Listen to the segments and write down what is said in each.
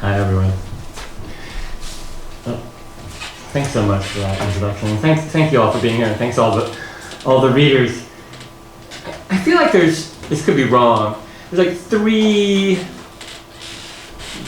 Hi, everyone. Thanks so much for that introduction. Thank you all for being here. And thanks all the readers. I feel like this could be wrong. There's like 3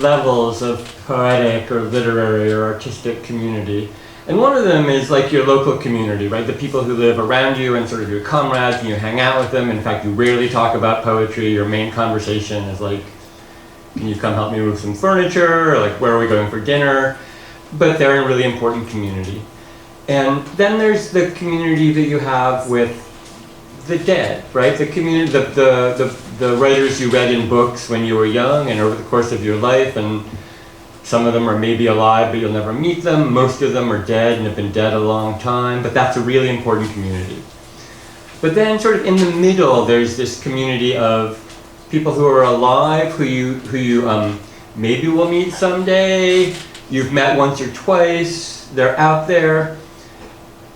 levels of poetic or literary or artistic community. And one of them is like your local community, right? The people who live around you and sort of your comrades, and you hang out with them. In fact, you rarely talk about poetry. Your main conversation is like, can you come help me move some furniture? Or like, where are we going for dinner? But they're a really important community. And then there's the community that you have with the dead, right? The community, the writers you read in books when you were young and over the course of your life, and some of them are maybe alive, but you'll never meet them. Most of them are dead and have been dead a long time, but that's a really important community. But then sort of in the middle, there's this community of people who are alive, who you maybe will meet someday, you've met once or twice, they're out there.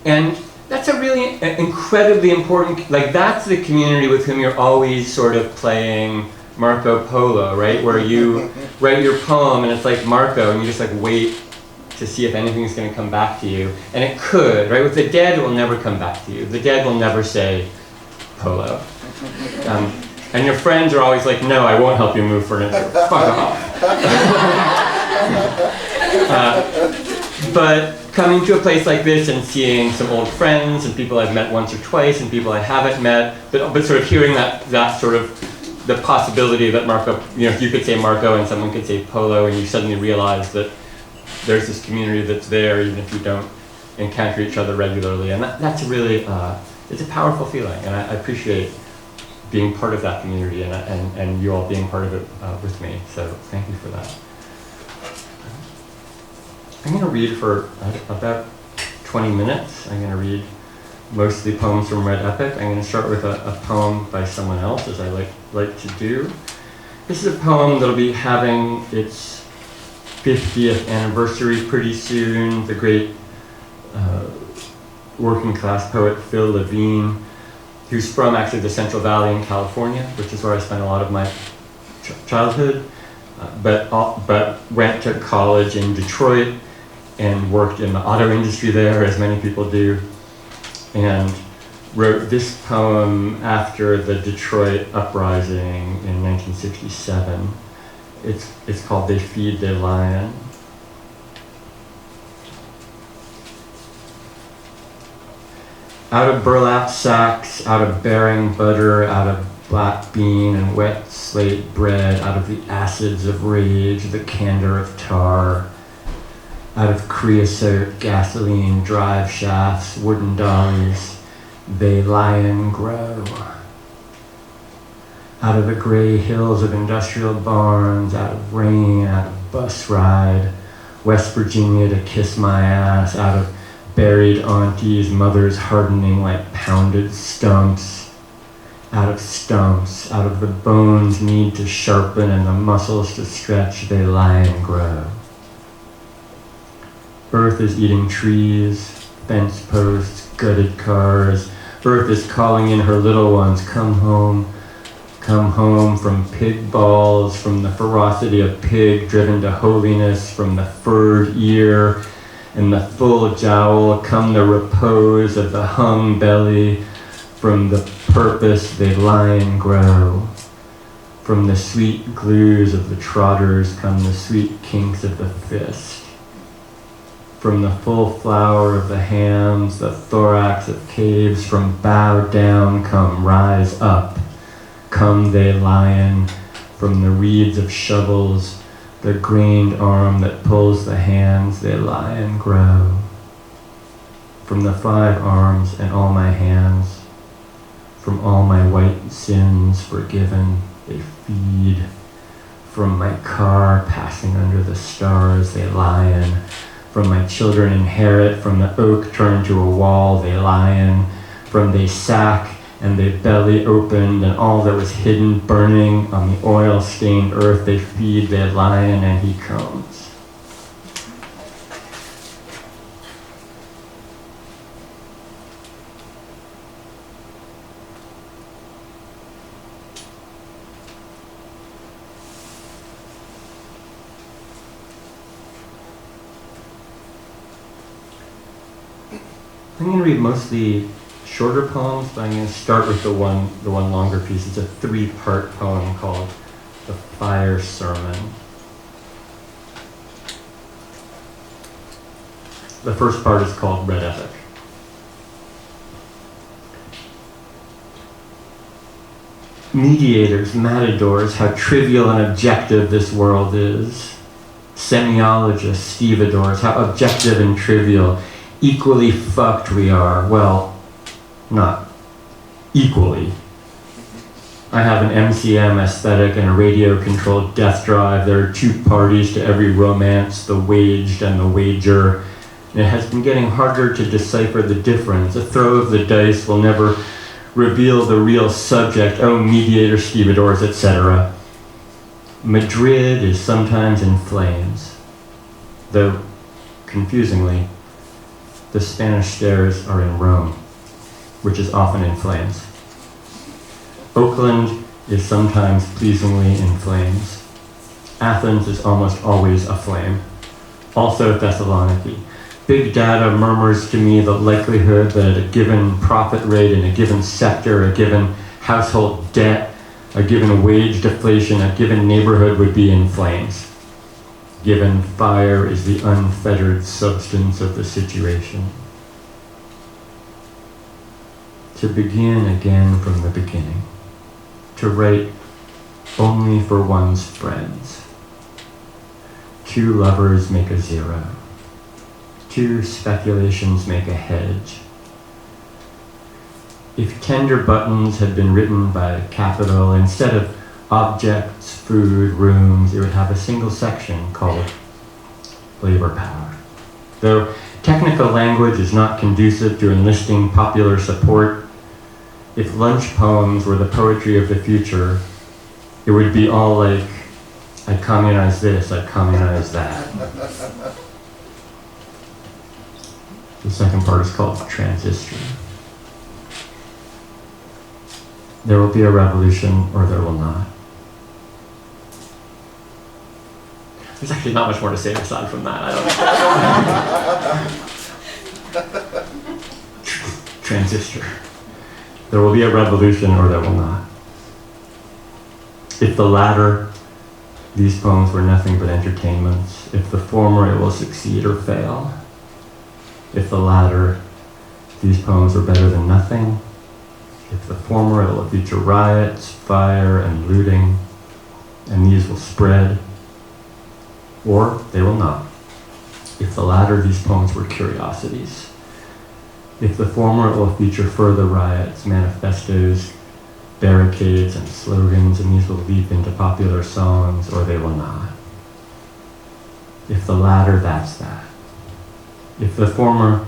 And that's a really incredibly important, like that's the community with whom you're always sort of playing Marco Polo, right? Where you write your poem and it's like Marco and you just like wait to see if anything's gonna come back to you. And it could, right? With the dead, it will never come back to you. The dead will never say Polo. And your friends are always like, no, I won't help you move furniture. Fuck off. But coming to a place like this and seeing some old friends and people I've met once or twice and people I haven't met, but sort of hearing that sort of the possibility that Marco, if you could say Marco and someone could say Polo, and you suddenly realize that there's this community that's there even if you don't encounter each other regularly. And that's really, it's a powerful feeling, and I appreciate being part of that community and you all being part of it with me. So thank you for that. I'm going to read for about 20 minutes. I'm going to read mostly poems from Red Epic. I'm going to start with a poem by someone else, as I like to do. This is a poem that'll be having its 50th anniversary pretty soon. The great working class poet Phil Levine, who's from actually the Central Valley in California, which is where I spent a lot of my childhood, but went to college in Detroit and worked in the auto industry there, as many people do, and wrote this poem after the Detroit uprising in 1967. It's called They Feed Their Lion. Out of burlap sacks, out of bearing butter, out of black bean and wet slate bread, out of the acids of rage, the candor of tar, out of creosote, gasoline, drive shafts, wooden dollies, they lie and grow. Out of the gray hills of industrial barns, out of rain, out of bus ride, West Virginia to kiss my ass, out of buried aunties, mothers hardening like pounded stumps, out of the bones need to sharpen and the muscles to stretch, they lie and grow. Earth is eating trees, fence posts, gutted cars. Earth is calling in her little ones, come home from pig balls, from the ferocity of pig driven to holiness, from the furred ear and the full jowl, come the repose of the hung belly, from the purpose they lie and grow. From the sweet glues of the trotters come the sweet kinks of the fist. From the full flower of the hams, the thorax of caves, from bow down come rise up, come they lion, from the reeds of shovels, the grained arm that pulls the hands, they lie and grow. From the 5 arms and all my hands, from all my white sins forgiven, they feed. From my car passing under the stars, they lion. From my children inherit, from the oak turned to a wall, they lion. From they sack and they belly opened, and all that was hidden burning on the oil-stained earth, they feed their lion, and he comes. I'm going to read mostly shorter poems, but I'm going to start with the one longer piece. It's a 3-part poem called The Fire Sermon. The first part is called Red Epic. Mediators, matadors, how trivial and objective this world is. Semiologists, stevedores, how objective and trivial, equally fucked we are. Well, not equally. I have an MCM aesthetic and a radio-controlled death drive. There are 2 parties to every romance, the waged and the wager. And it has been getting harder to decipher the difference. A throw of the dice will never reveal the real subject. Oh, mediators, stevedores, etc. Madrid is sometimes in flames, though, confusingly, the Spanish stairs are in Rome, which is often in flames. Oakland is sometimes pleasingly in flames. Athens is almost always aflame. Also Thessaloniki. Big data murmurs to me the likelihood that a given profit rate in a given sector, a given household debt, a given wage deflation, a given neighborhood would be in flames. Given fire is the unfettered substance of the situation. To begin again from the beginning. To write only for one's friends. 2 lovers make a 0. 2 speculations make a hedge. If tender buttons had been written by capital, instead of objects, food, rooms, it would have a single section called labor power. Though technical language is not conducive to enlisting popular support, if lunch poems were the poetry of the future, it would be all like, I communize this, I communize that. The second part is called Transistor. There will be a revolution or there will not. There's actually not much more to say aside from that. Transistor. There will be a revolution or there will not. If the latter, these poems were nothing but entertainments. If the former, it will succeed or fail. If the latter, these poems are better than nothing. If the former, it will feature riots, fire, and looting, and these will spread, or they will not. If the latter, these poems were curiosities. If the former, it will feature further riots, manifestos, barricades, and slogans, and these will leap into popular songs, or they will not. If the latter, that's that. If the former,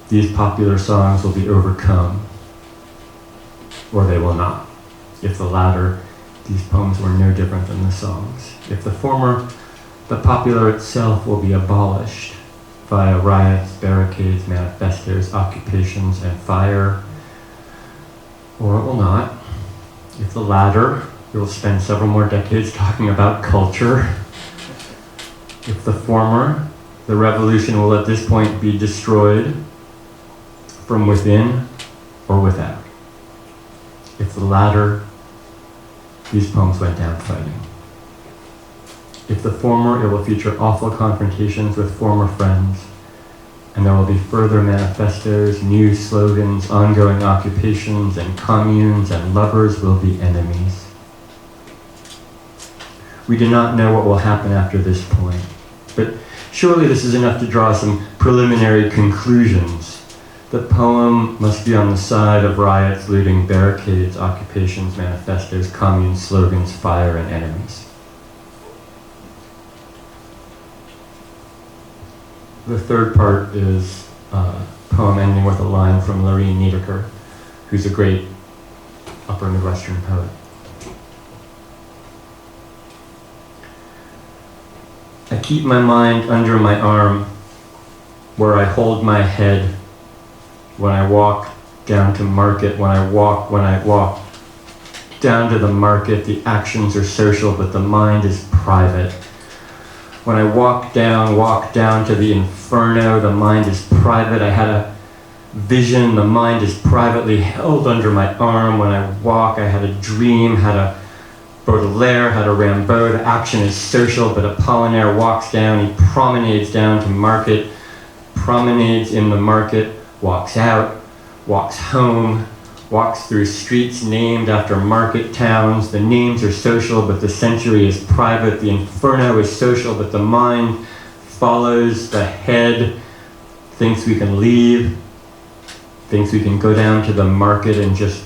these popular songs will be overcome, or they will not. If the latter, these poems were no different than the songs. If the former, the popular itself will be abolished via riots, barricades, manifestos, occupations, and fire, or it will not. If the latter, we will spend several more decades talking about culture. If the former, the revolution will at this point be destroyed from within or without. If the latter, these poems went down fighting. If the former, it will feature awful confrontations with former friends, and there will be further manifestos, new slogans, ongoing occupations, and communes, and lovers will be enemies. We do not know what will happen after this point, but surely this is enough to draw some preliminary conclusions. The poem must be on the side of riots, looting, barricades, occupations, manifestos, communes, slogans, fire, and enemies. The third part is a poem ending with a line from Lorene Niedecker, who's a great Upper Midwestern poet. I keep my mind under my arm, where I hold my head. When I walk down to market, when I walk down to the market, the actions are social, but the mind is private. When I walk down to the inferno, the mind is private. I had a vision. The mind is privately held under my arm. When I walk, I had a dream, had a Baudelaire, had a Rimbaud. The action is social, but Apollinaire walks down, he promenades down to market, promenades in the market, walks out, walks home, walks through streets named after market towns. The names are social, but the century is private. The inferno is social, but the mind follows the head, thinks we can leave, thinks we can go down to the market and just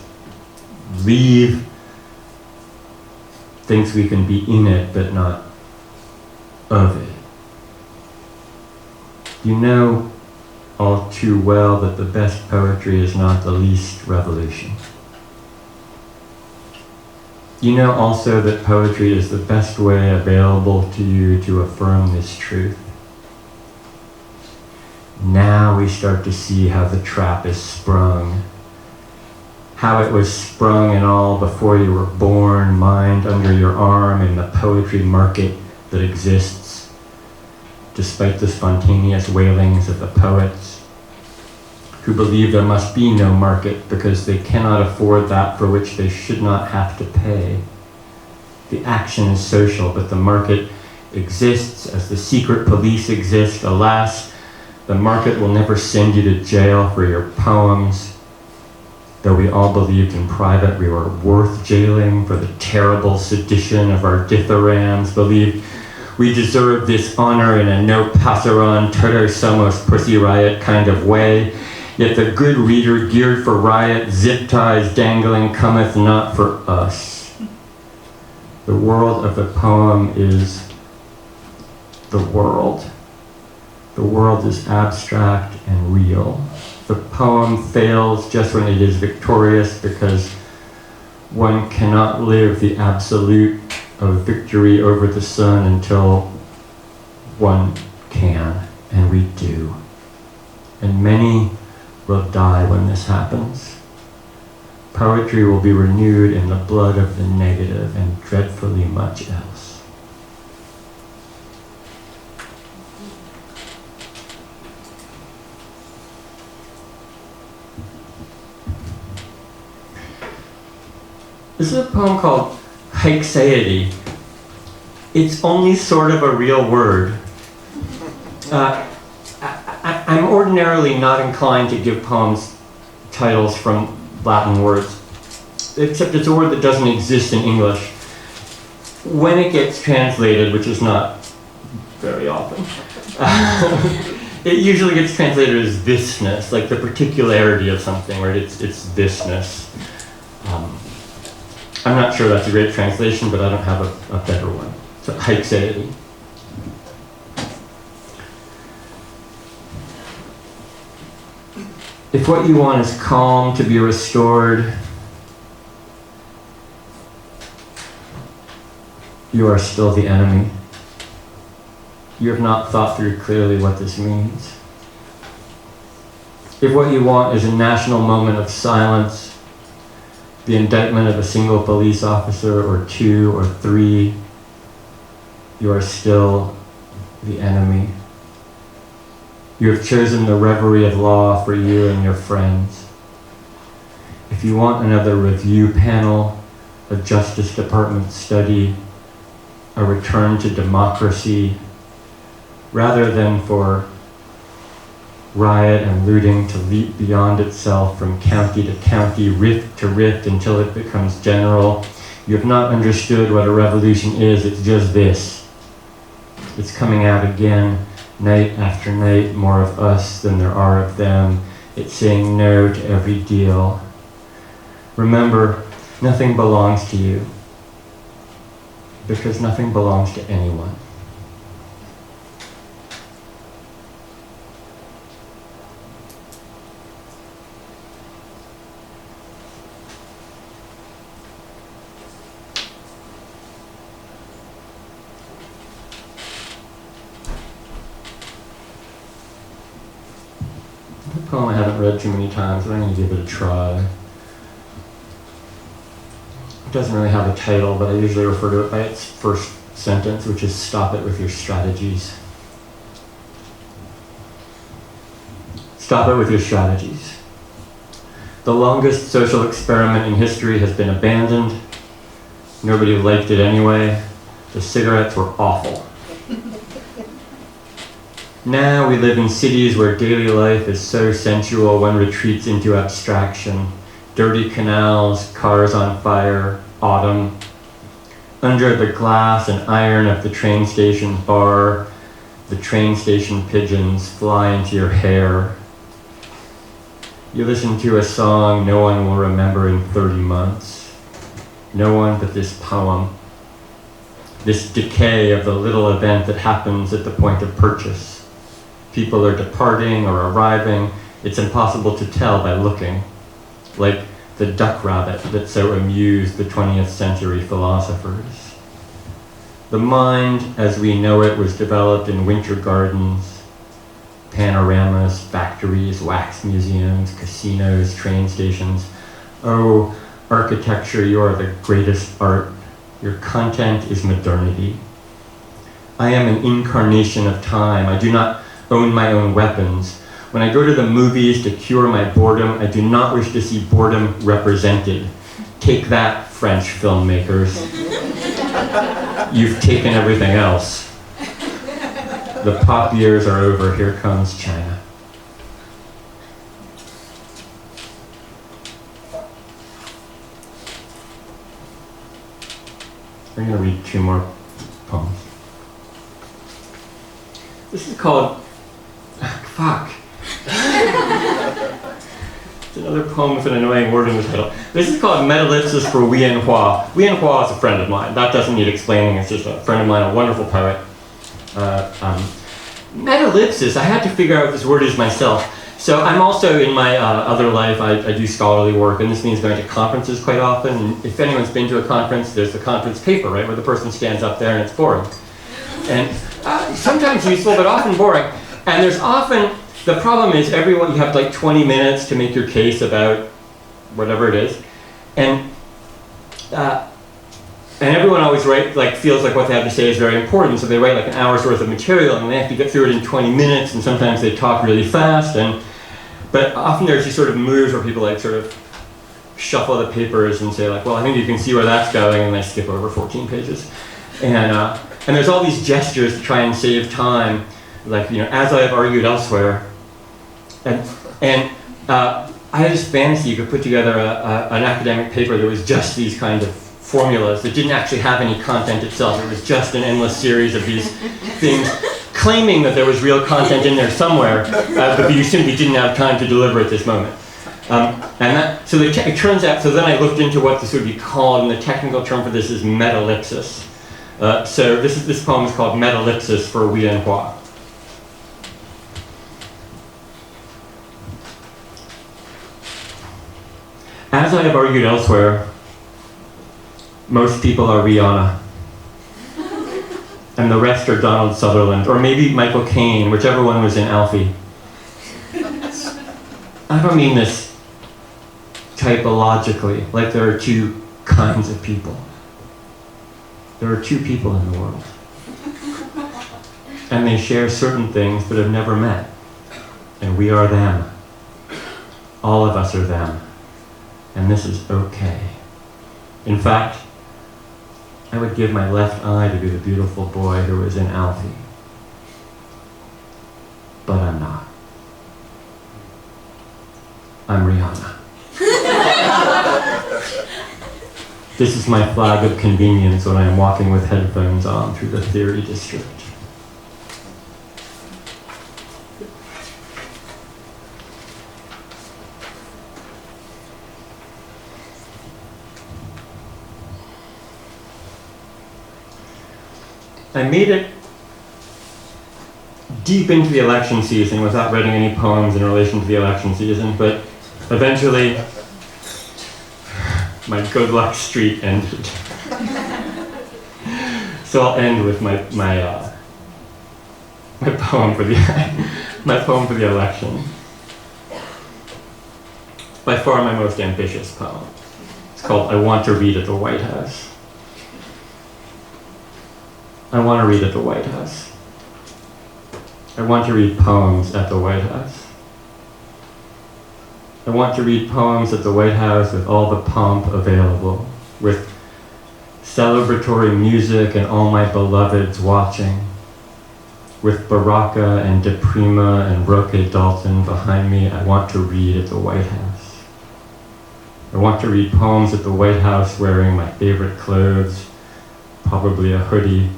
leave, thinks we can be in it but not of it. You know all too well that the best poetry is not the least revolution. You know also that poetry is the best way available to you to affirm this truth. Now we start to see how the trap is sprung, how it was sprung and all before you were born, mind under your arm in the poetry market that exists, despite the spontaneous wailings of the poets who believe there must be no market because they cannot afford that for which they should not have to pay. The action is social, but the market exists as the secret police exist. Alas, the market will never send you to jail for your poems, though we all believed in private we were worth jailing for the terrible sedition of our dithyrambs, believed we deserved this honor in a no passaron, todos somos pussy riot kind of way. Yet the good reader geared for riot, zip ties dangling, cometh not for us. The world of the poem is the world. The world is abstract and real. The poem fails just when it is victorious because one cannot live the absolute of victory over the sun until one can, and we do. And many will die when this happens. Poetry will be renewed in the blood of the negative and dreadfully much else. This is a poem called Haixeity. It's only sort of a real word. I'm ordinarily not inclined to give poems titles from Latin words, except it's a word that doesn't exist in English. When it gets translated, which is not very often, it usually gets translated as thisness, like the particularity of something, right? It's thisness. I'm not sure that's a great translation, but I don't have a better one. So, Haixeity. If what you want is calm to be restored, you are still the enemy. You have not thought through clearly what this means. If what you want is a national moment of silence, the indictment of a single police officer or two or three, you are still the enemy. You have chosen the reverie of law for you and your friends. If you want another review panel, a Justice Department study, a return to democracy, rather than for riot and looting to leap beyond itself from county to county, rift to rift until it becomes general, you have not understood what a revolution is. It's just this. It's coming out again. Night after night, more of us than there are of them. It's saying no to every deal. Remember, nothing belongs to you, because nothing belongs to anyone. Poem I haven't read too many times, but I'm going to give it a try. It doesn't really have a title, but I usually refer to it by its first sentence, which is stop it with your strategies. Stop it with your strategies. The longest social experiment in history has been abandoned. Nobody liked it anyway. The cigarettes were awful. Now we live in cities where daily life is so sensual, one retreats into abstraction. Dirty canals, cars on fire, autumn. Under the glass and iron of the train station bar, the train station pigeons fly into your hair. You listen to a song no one will remember in 30 months. No one but this poem. This decay of the little event that happens at the point of purchase. People are departing or arriving. It's impossible to tell by looking. Like the duck rabbit that so amused the 20th century philosophers. The mind, as we know it, was developed in winter gardens, panoramas, factories, wax museums, casinos, train stations. Oh, architecture, you are the greatest art. Your content is modernity. I am an incarnation of time. I do not own my own weapons. When I go to the movies to cure my boredom, I do not wish to see boredom represented. Take that, French filmmakers. You've taken everything else. The pop years are over. Here comes China. I'm going to read 2 more poems. This is called... Fuck. It's another poem with an annoying word in the title. This is called Metallipsis for Wien Hua. Wien Hua is a friend of mine. That doesn't need explaining. It's just a friend of mine, a wonderful poet. Metallipsis, I had to figure out what this word is myself. So I'm also, in my other life, I do scholarly work, and this means going to conferences quite often. And if anyone's been to a conference, there's the conference paper, right, where the person stands up there and it's boring. And sometimes useful, but often boring. And there's often, the problem is everyone, you have like 20 minutes to make your case about whatever it is. And everyone always feels like what they have to say is very important, so they write like an hour's worth of material and they have to get through it in 20 minutes, and sometimes they talk really fast. But often there's these sort of moves where people like sort of shuffle the papers and say like, well, I think you can see where that's going, and they skip over 14 pages. And there's all these gestures to try and save time, like, you know, as I have argued elsewhere. And I had this fantasy you could put together an academic paper that was just these kind of formulas that didn't actually have any content itself. It was just an endless series of these things claiming that there was real content in there somewhere, but you simply didn't have time to deliver at this moment. It turns out, so then I looked into what this would be called, and the technical term for this is metallipsis. So this poem is called Metallipsis for Wien Hua. As I have argued elsewhere, most people are Rihanna, and the rest are Donald Sutherland, or maybe Michael Caine, whichever one was in Alfie. I don't mean this typologically, like there are 2 kinds of people. There are 2 people in the world, and they share certain things but have never met, and we are them. All of us are them, and this is okay. In fact, I would give my left eye to be the beautiful boy who was in Alfie. But I'm not. I'm Rihanna. This is my flag of convenience when I am walking with headphones on through the theory district. I made it deep into the election season without writing any poems in relation to the election season, but eventually my good luck streak ended. So I'll end with my poem for the election. By far my most ambitious poem. It's called I Want to Read at the White House. I want to read at the White House. I want to read poems at the White House. I want to read poems at the White House with all the pomp available, with celebratory music and all my beloveds watching, with Baraka and De Prima and Roque Dalton behind me. I want to read at the White House. I want to read poems at the White House wearing my favorite clothes, probably a hoodie,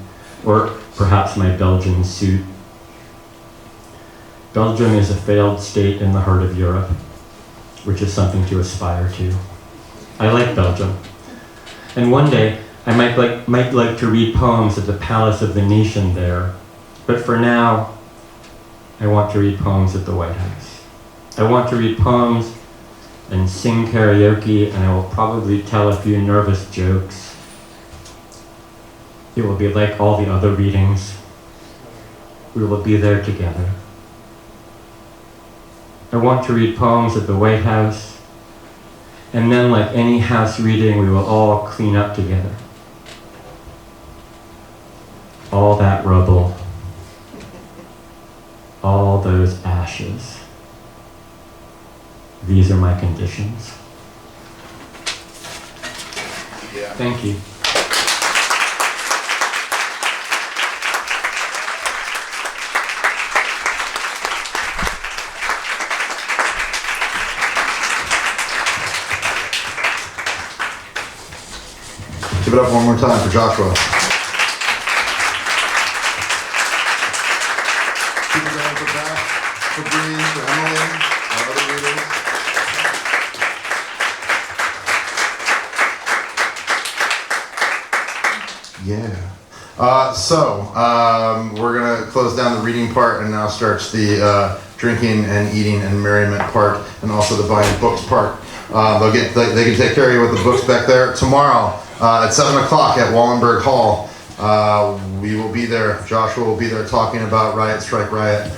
or perhaps my Belgian suit. Belgium is a failed state in the heart of Europe, which is something to aspire to. I like Belgium. And one day, I might like to read poems at the Palace of the Nation there. But for now, I want to read poems at the White House. I want to read poems and sing karaoke, and I will probably tell a few nervous jokes. It will be like all the other readings. We will be there together. I want to read poems at the White House, and then like any house reading, we will all clean up together. All that rubble, all those ashes. These are my conditions. Yeah. Thank you. Give it up one more time for Joshua. Keep it going for Beth, for Bree, for Emily, our other readers. Yeah. So we're going to close down the reading part, and now starts the drinking and eating and merriment part, and also the buying books part. They can take care of you with the books back there. Tomorrow at 7 o'clock at Wallenberg Hall, we will be there. Joshua will be there talking about Riot, Strike, Riot.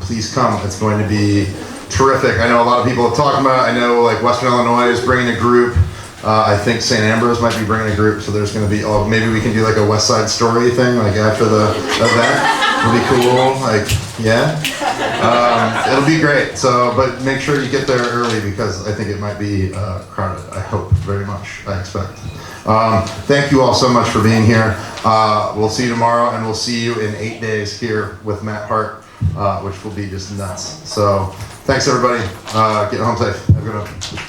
Please come. It's going to be terrific. I know a lot of people have talked about it. I know like Western Illinois is bringing a group. I think St. Ambrose might be bringing a group, so there's going to be, maybe we can do like a West Side Story thing, like after the event. It'll be cool, like, yeah. It'll be great, so, but make sure you get there early because I think it might be crowded. I hope very much, I expect. Thank you all so much for being here. We'll see you tomorrow, and we'll see you in 8 days here with Matt Hart, which will be just nuts. So, thanks everybody. Get home safe. Have a good one.